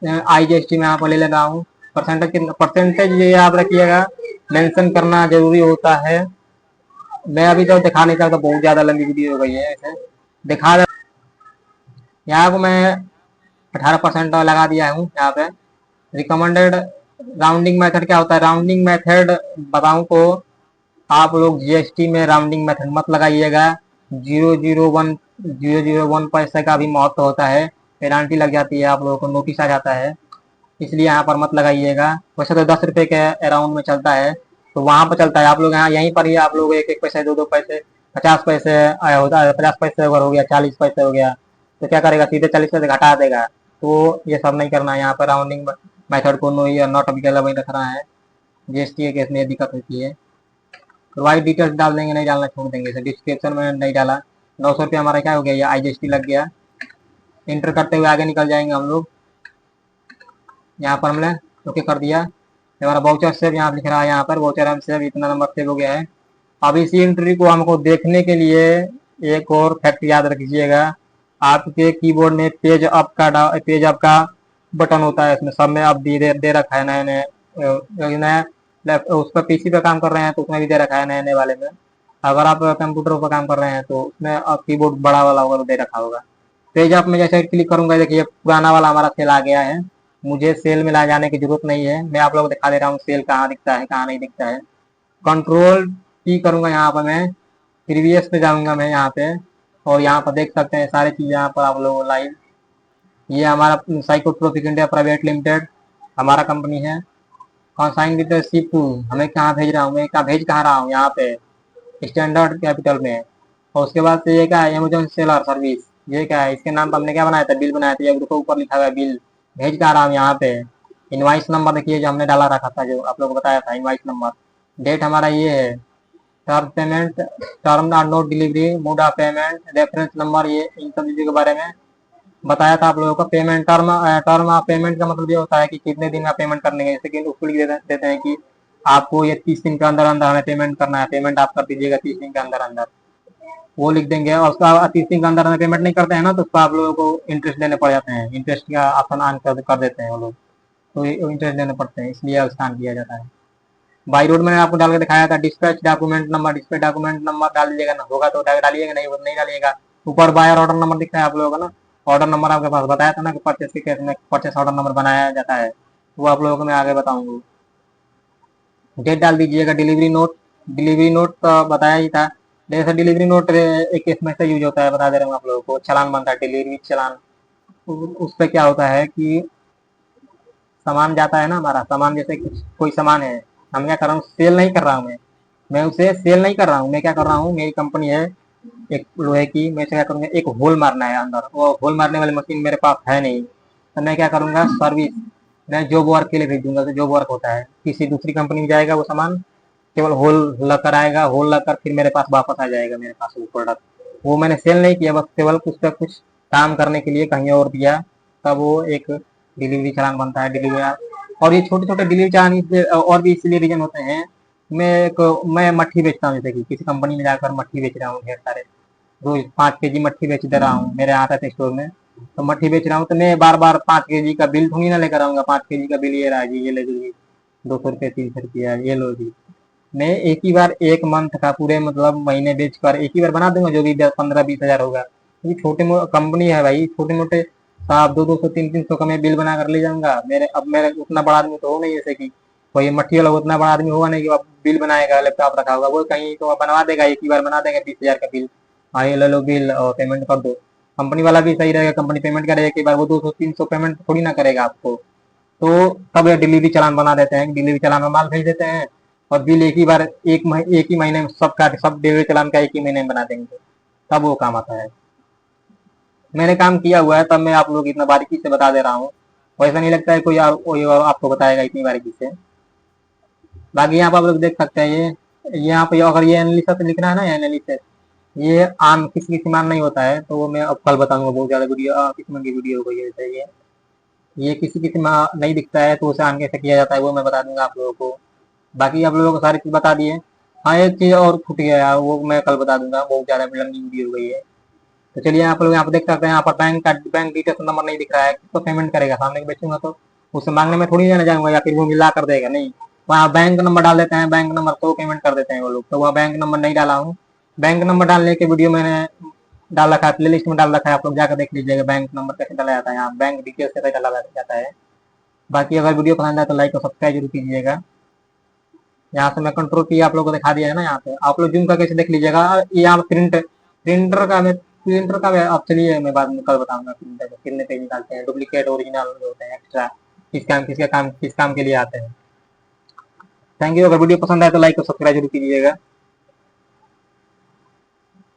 IGST में यहाँ पर ले ले रहा हूँ। परसेंटेज कितना, परसेंटेज ये याद रखिएगा, मेंशन करना जरूरी होता है। मैं अभी तो दिखा नहीं सकता, बहुत ज्यादा लंबी वीडियो हो गई है, ऐसे दिखा दे। यहाँ को मैं 18% लगा दिया हूँ यहाँ पे। रिकमेंडेड राउंडिंग मेथड क्या होता है, राउंडिंग मेथड बताऊँ तो आप लोग GST में राउंडिंग मेथड मत लगाइएगा। 0.001 पैसे का भी महत्व होता है, पेनाल्टी लग जाती है, आप लोगों को नोटिस आ जाता है, इसलिए यहाँ पर मत लगाइएगा। वैसे तो 10 रुपये के अराउंड में चलता है, तो वहां पर चलता है। आप लोग यहाँ यहीं पर ही आप लोग 1-1 पैसे, 2-2 पैसे, 50 पैसे आया होता है, 50 पैसे अगर हो गया, 40 पैसे हो गया, तो क्या करेगा, सीधे 40 पैसे घटा देगा। तो ये सब नहीं करना है, यहाँ पर राउंडिंग मेथड को नो या नॉट अवेलेबल रखना है। GST के केस में दिक्कत होती है। प्रोवाइड डिटेल्स डाल देंगे, नहीं डालना छोड़ देंगे, डिस्क्रिप्शन में नहीं डाला। 900 रुपये हमारा क्या हो गया, ये IGST लग गया। इंटर करते हुए आगे निकल जाएंगे हम लोग। यहाँ पर हमने ओके कर दिया। हमारा वाउचर सेव यहाँ लिख रहा है, यहाँ पर वाउचर हम सेव, इतना नंबर सेव हो गया है। अब इसी एंट्री को हमको देखने के लिए एक और फैक्ट याद रखिएगा, आपके कीबोर्ड में पेज अप का बटन होता है, इसमें सब में अब दे रखा है, नया उस पर पीसी पे काम कर रहे हैं तो उसमें भी दे रखा है नए नए वाले में। अगर आप कंप्यूटर पर काम कर रहे हैं तो उसमें कीबोर्ड बड़ा वाला होगा तो दे रखा होगा। पेज आप में जैसे क्लिक करूंगा, देखिए पुराना वाला हमारा सेल आ गया है। मुझे सेल में ला जाने की जरूरत नहीं है, मैं आप लोगों को दिखा दे रहा हूँ सेल कहाँ दिखता है कहाँ नहीं दिखता है। कंट्रोल की करूंगा यहाँ पर मैं, प्रीवियस पे जाऊंगा मैं यहाँ पे, और यहाँ पर देख सकते हैं सारी चीजें यहाँ पर आप लोग लाइव। ये हमारा साइकोट्रोपिक इंडिया प्राइवेट लिमिटेड हमारा कंपनी है। कॉन्साइन विद शिप टू, हमें कहाँ भेज रहा हूँ, मैं कहाँ भेज कहाँ रहा हूँ, यहाँ पे स्टैंडर्ड कैपिटल में। और उसके बाद से ये क्या है, अमेजोन सेलर सर्विस, ये क्या है, इसके नाम पर हमने क्या बनाया था, बिल बनाया था, ये देखो ऊपर लिखा हुआ है बिल। भेज कहाँ रहा हूँ यहाँ पे, इनवाइस नंबर देखिए जो हमने डाला रखा था, जो आप लोगों को बताया था इनवाइस नंबर। डेट हमारा ये है, टर्म पेमेंट, टर्म और note delivery, mode of payment, reference number, ये इन सब चीजों के बारे में बताया था आप लोगों को। Payment term, term of payment का मतलब ये होता है कि कितने दिन आप पेमेंट करने जैसे कि उसको लिख देते हैं कि आपको ये 30 दिन के अंदर अंदर हमें पेमेंट करना है, पेमेंट आप कर दीजिएगा 30 दिन के अंदर अंदर, वो लिख देंगे। और उसका 30 दिन के अंदर हमें पेमेंट नहीं करते हैं ना, तो उसका आप लोगों को इंटरेस्ट देने पड़ जाते हैं, इंटरेस्ट का ऑप्शन ऑन कर देते हैं वो लोग, तो इंटरेस्ट देने पड़ते हैं, इसलिए उसका ऑन किया जाता है। बाई रोड मैंने आपको डाल के दिखाया था, dispatch document number, dispatch document number डाल दीजिएगा ना, होगा तो डालिएगा, नहीं वो नहीं डालिएगा। ऊपर बायर ऑर्डर नंबर दिख रहा है आप लोगों को ना, ऑर्डर नंबर आपके पास बताया था ना कि परचेस के केस में परचेस ऑर्डर नंबर बनाया जाता है, वो आप लोगों को मैं आगे बताऊंगा। डेट डाल दीजिएगा। डिलीवरी नोट, डिलीवरी नोट तो बताया ही था। जैसे डिलीवरी नोट एक इसमें से यूज होता है, बता दे रहा हूँ आप लोगों को। चालान बनता है डिलीवरी चालान, उस पर क्या होता है कि सामान जाता है ना, हमारा सामान, जैसे कोई सामान है, हम क्या कर रहा हूँ, सेल नहीं कर रहा हूँ मैं उसे सेल नहीं कर रहा हूँ, मैं क्या कर रहा हूँ, मेरी कंपनी है एक लोहे की, मैं क्या करूँगा, एक होल मारना है अंदर, वो होल मारने वाली मशीन मेरे पास है नहीं, तो मैं क्या करूँगा, सर्विस, मैं जॉब वर्क के लिए भेज दूंगा। तो जॉब वर्क होता है किसी दूसरी कंपनी में जाएगा वो सामान, केवल होल लग आएगा, होल लग फिर मेरे पास वापस आ जाएगा मेरे पास वो प्रोडक्ट। वो मैंने सेल नहीं किया, बस केवल कुछ का कुछ काम करने के लिए कहीं और दिया, तब वो एक डिलीवरी चालान बनता है, डिलीवरी। और ये छोटे छोटे डिलीवरी चालान और भी इसलिए रीजन होते हैं। मैं मट्ठी बेचता हूँ, जैसे कि किसी कंपनी में जाकर मट्ठी बेच रहा हूँ ढेर सारे, रोज 5 kg मट्ठी बेच दे रहा हूँ, मेरे यहाँ रहते स्टोर में, तो मट्ठी बेच रहा हूँ, तो मैं बार बार 5 kg का बिल थोड़ी ना लेकर आऊंगा, 5 kg का बिल ये रहा जी, ये ले लीजिए, 200 रुपये 300 रुपया ये लो जी। मैं एक ही बार एक मंथ का पूरे मतलब महीने बेच कर एक ही बार बना दूंगा, जो भी 10 15 20 हजार होगा, क्योंकि छोटे कंपनी है भाई, छोटे मोटे साहब 200 300 का मैं बिल बना कर ले जाऊंगा। मेरे उतना बड़ा आदमी तो हो नहीं, जैसे कि कोई मट्टी वाला उतना बड़ा आदमी होगा नहीं कि अब बिल बनाएगा, लैपटॉप रखा होगा, वो कहीं तो बनवा देगा, एक ही बार बना देगा 20 हजार का बिल, हाँ ये ले लो बिल और पेमेंट कर दो। कंपनी वाला भी सही रहेगा, कंपनी पेमेंट करेगा, एक बार वो 200 300 पेमेंट थोड़ी ना करेगा आपको। तो तब ये डिलीवरी चालान बना देते हैं, डिलीवरी चालान में माल भेज देते हैं, और बिल एक ही बार एक ही महीने में सब डिलीवरी चालान का एक ही महीने में बना देंगे, तब वो काम आता है। मैंने काम किया हुआ है, तब मैं आप लोग को इतना बारीकी से बता दे रहा हूँ, वैसा नहीं लगता है कोई और आपको बताएगा इतनी बारीकी से। बाकी यहाँ पर आप लोग देख सकते हैं, ये यहाँ पे अगर ये एनालिसिस लिखना है ना, एनालिसिस, ये आम किसी किसी मान नहीं होता है, तो वो मैं अब कल बताऊंगा, बहुत ज्यादा वीडियो किस्म की वीडियो हो गई है जैसे ये किसी किसी में नहीं दिखता है, तो उसे आन कैसे किया जाता है वो मैं बता दूंगा आप लोगों को। बाकी आप लोगों को सारी चीज बता दिए। हाँ एक चीज और छूट गया है, वो मैं कल बता दूंगा, बहुत ज्यादा लंबी वीडियो हो गई है। तो चलिए आप लोग यहाँ पर देख सकते हैं, यहाँ पर बैंक डिटेल्स नंबर नहीं दिख रहा है, किसको पेमेंट करेगा, सामने के बेचूंगा तो उसे मांगने में थोड़ी जाना जाऊंगा, या फिर वो मिला कर देगा, नहीं, वहाँ बैंक नंबर डाल देते हैं, बैंक नंबर तो पेमेंट कर देते हैं वो लोग, तो वहाँ बैंक नंबर नहीं डाला हूँ। बैंक नंबर डालने के वीडियो मैंने डाल रखा है, प्ले लिस्ट में डाल रखा है, आप लोग जाकर देख लीजिएगा बैंक नंबर कैसे डाला जाता है, यहाँ बैंक डिटेल्स कैसे डाला जाता है। बाकी अगर वीडियो पसंद आए तो लाइक और सब्सक्राइब जरूर कीजिएगा। यहाँ से मैं कंट्रोल की आप लोगों को दिखा दिया है ना, यहाँ पे आप लोग जूम करके देख लीजिएगा। ये यहाँ प्रिंटर का आप चलिए मैं बाद में कल बताऊंगा, प्रिंटर के कितने पेज निकालते हैं, डुप्लीकेट ओरिजिनल होते हैं, एक्स्ट्रा किस काम के लिए आते हैं। Thank you. अगर वीडियो पसंद आए तो लाइक और सब्सक्राइब जरूर कीजिएगा।